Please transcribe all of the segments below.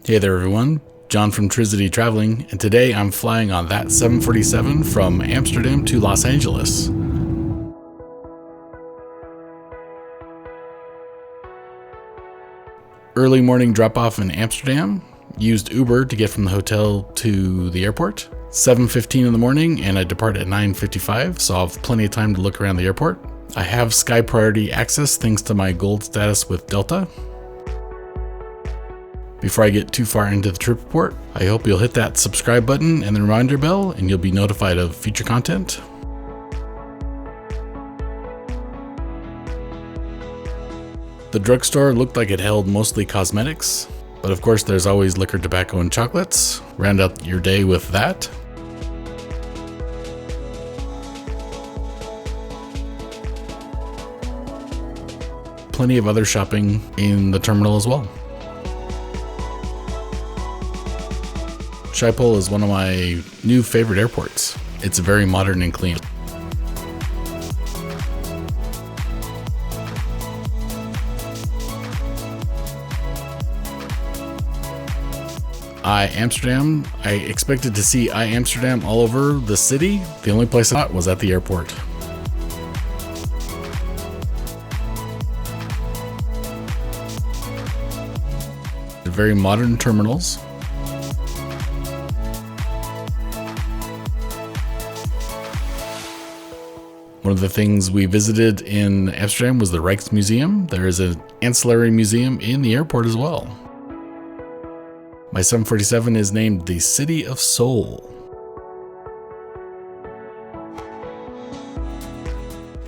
Hey there everyone, John from Trizity Traveling, and today I'm flying on that 747 from Amsterdam to Los Angeles. Early morning drop-off in Amsterdam, used Uber to get from the hotel to the airport. 7:15 in the morning and I depart at 9:55, so I'll have plenty of time to look around the airport. I have Sky Priority access thanks to my gold status with Delta. Before I get too far into the trip report, I hope you'll hit that subscribe button and the reminder bell and you'll be notified of future content. The drugstore looked like it held mostly cosmetics, but of course there's always liquor, tobacco, and chocolates. Round out your day with that. Plenty of other shopping in the terminal as well. Schiphol is one of my new favorite airports. It's very modern and clean. Amsterdam. I expected to see Amsterdam all over the city. The only place I thought was at the airport. Very modern terminals. One of the things we visited in Amsterdam was the Rijksmuseum. There is an ancillary museum in the airport as well. My 747 is named the City of Soul.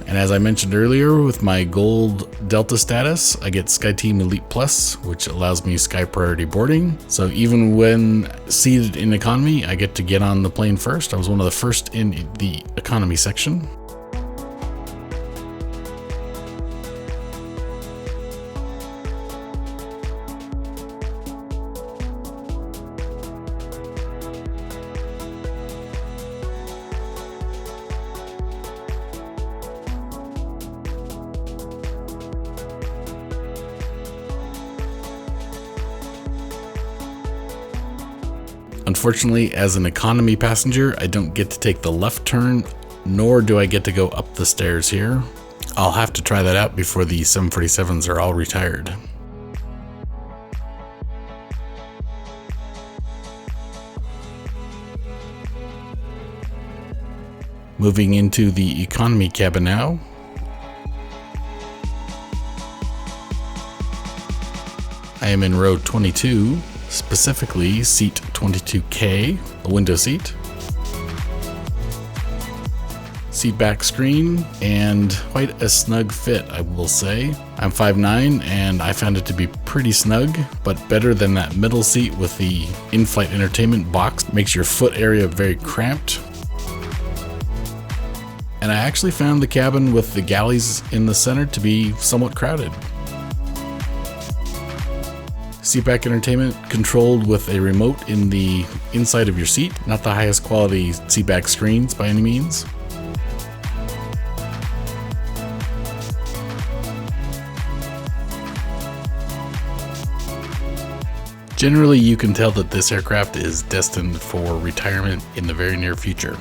And as I mentioned earlier, with my gold Delta status, I get SkyTeam Elite Plus, which allows me Sky Priority boarding. So even when seated in economy, I get to get on the plane first. I was one of the first in the economy section. Unfortunately, as an economy passenger, I don't get to take the left turn, nor do I get to go up the stairs here. I'll have to try that out before the 747s are all retired. Moving into the economy cabin now. I am in row 22. Specifically seat 22K, a window seat. Seat back screen and quite a snug fit, I will say. I'm 5'9" and I found it to be pretty snug, but better than that middle seat with the in-flight entertainment box. Makes your foot area very cramped. And I actually found the cabin with the galleys in the center to be somewhat crowded. Seatback entertainment controlled with a remote in the inside of your seat. Not the highest quality seatback screens by any means. Generally, you can tell that this aircraft is destined for retirement in the very near future.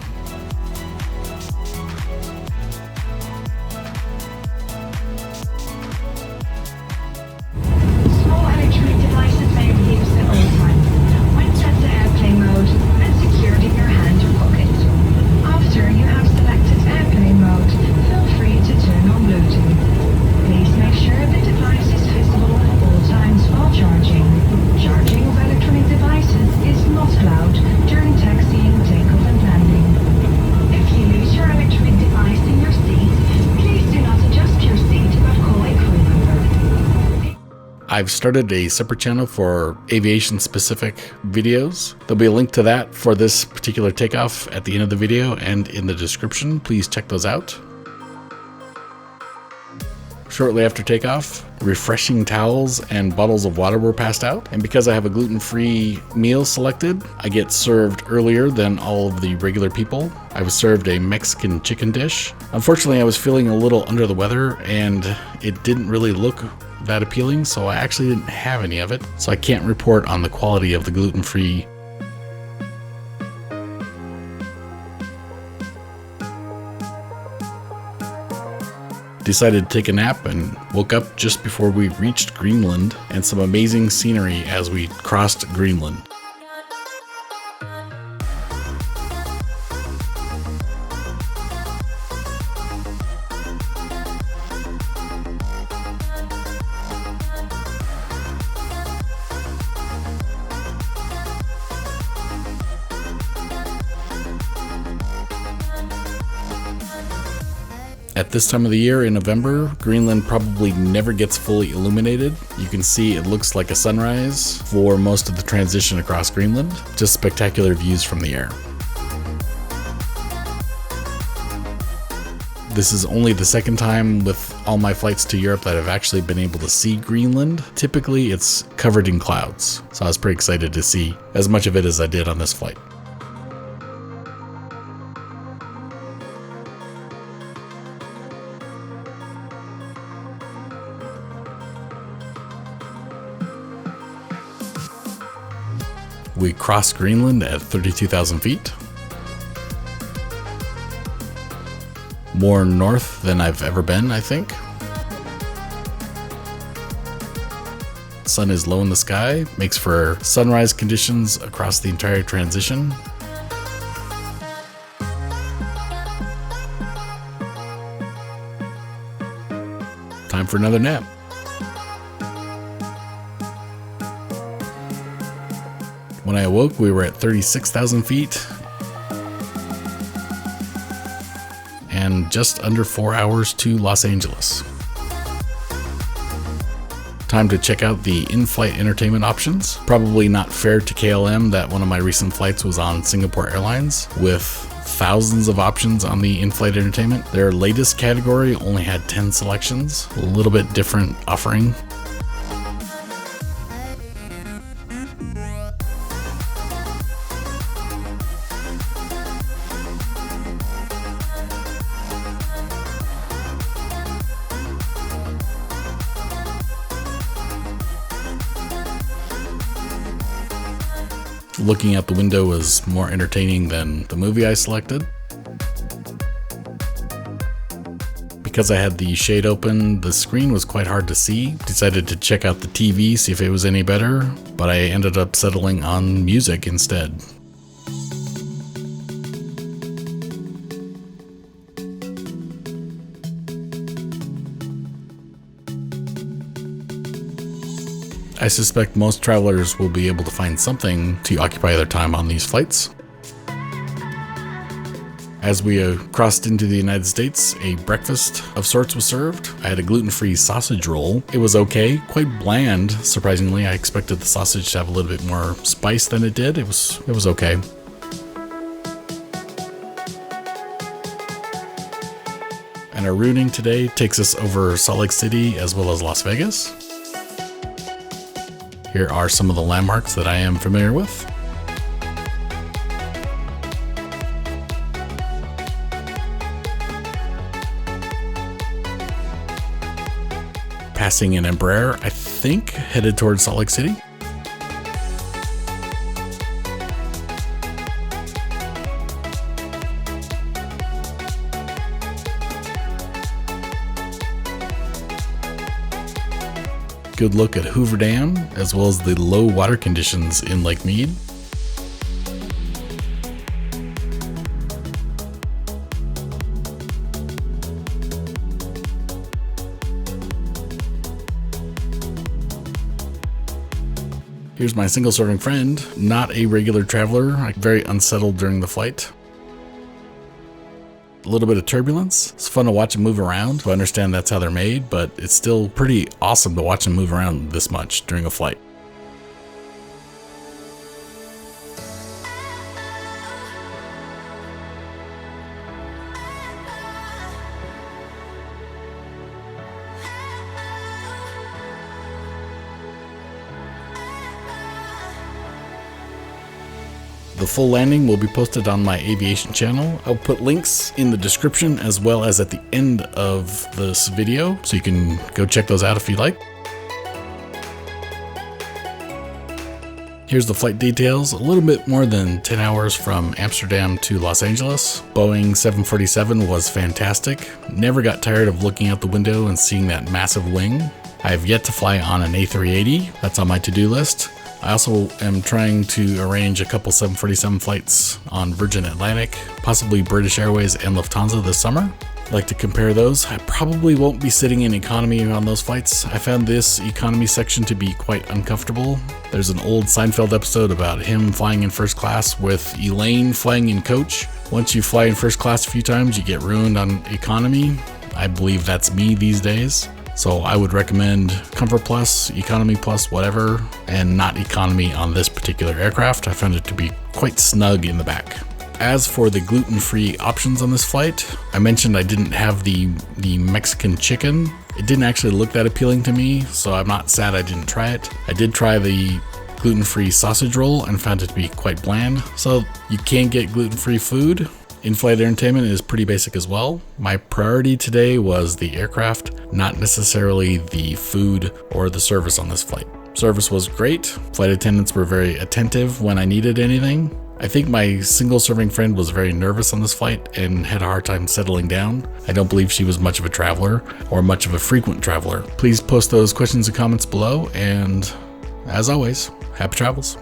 I've started a separate channel for aviation specific videos. There'll be a link to that for this particular takeoff at the end of the video and in the description. Please check those out. Shortly after takeoff, refreshing towels and bottles of water were passed out. And because I have a gluten-free meal selected, I get served earlier than all of the regular people. I was served a Mexican chicken dish. Unfortunately, I was feeling a little under the weather and it didn't really look that appealing, so I actually didn't have any of it, so I can't report on the quality of the gluten-free. Decided to take a nap and woke up just before we reached Greenland, and some amazing scenery as we crossed Greenland. At this time of the year in November, Greenland probably never gets fully illuminated. You can see it looks like a sunrise for most of the transition across Greenland. Just spectacular views from the air. This is only the second time with all my flights to Europe that I've actually been able to see Greenland. Typically it's covered in clouds, so I was pretty excited to see as much of it as I did on this flight. We crossed Greenland at 32,000 feet. More north than I've ever been, I think. Sun is low in the sky, makes for sunrise conditions across the entire transition. Time for another nap. When I awoke, we were at 36,000 feet and just under 4 hours to Los Angeles. Time to check out the in-flight entertainment options. Probably not fair to KLM that one of my recent flights was on Singapore Airlines with thousands of options on the in-flight entertainment. Their latest category only had 10 selections, a little bit different offering. Looking out the window was more entertaining than the movie I selected. Because I had the shade open, the screen was quite hard to see. Decided to check out the TV, see if it was any better, but I ended up settling on music instead. I suspect most travelers will be able to find something to occupy their time on these flights. As we crossed into the United States, a breakfast of sorts was served. I had a gluten-free sausage roll. It was okay, quite bland, surprisingly. I expected the sausage to have a little bit more spice than it did. It was okay. And our routing today takes us over Salt Lake City as well as Las Vegas. Here are some of the landmarks that I am familiar with. Passing an Embraer, I think, headed towards Salt Lake City. Good look at Hoover Dam, as well as the low water conditions in Lake Mead. Here's my single serving friend, not a regular traveler, very unsettled during the flight. A little bit of turbulence. It's fun to watch them move around. I understand that's how they're made, but it's still pretty awesome to watch them move around this much during a flight. The full landing will be posted on my aviation channel. I'll put links in the description as well as at the end of this video, so you can go check those out if you like. Here's the flight details. A little bit more than 10 hours from Amsterdam to Los Angeles. Boeing 747 was fantastic. Never got tired of looking out the window and seeing that massive wing. I have yet to fly on an A380. That's on my to-do list. I also am trying to arrange a couple 747 flights on Virgin Atlantic, possibly British Airways and Lufthansa this summer. I'd like to compare those. I probably won't be sitting in economy on those flights. I found this economy section to be quite uncomfortable. There's an old Seinfeld episode about him flying in first class with Elaine flying in coach. Once you fly in first class a few times, you get ruined on economy. I believe that's me these days. So I would recommend Comfort Plus, Economy Plus, whatever, and not economy on this particular aircraft. I found it to be quite snug in the back. As for the gluten-free options on this flight, I mentioned I didn't have the Mexican chicken. It didn't actually look that appealing to me, so I'm not sad I didn't try it. I did try the gluten-free sausage roll and found it to be quite bland. So you can get gluten-free food. In-flight entertainment is pretty basic as well. My priority today was the aircraft, not necessarily the food or the service on this flight. Service was great. Flight attendants were very attentive when I needed anything. I think my single serving friend was very nervous on this flight and had a hard time settling down. I don't believe she was much of a traveler or much of a frequent traveler. Please post those questions and comments below, and as always, happy travels.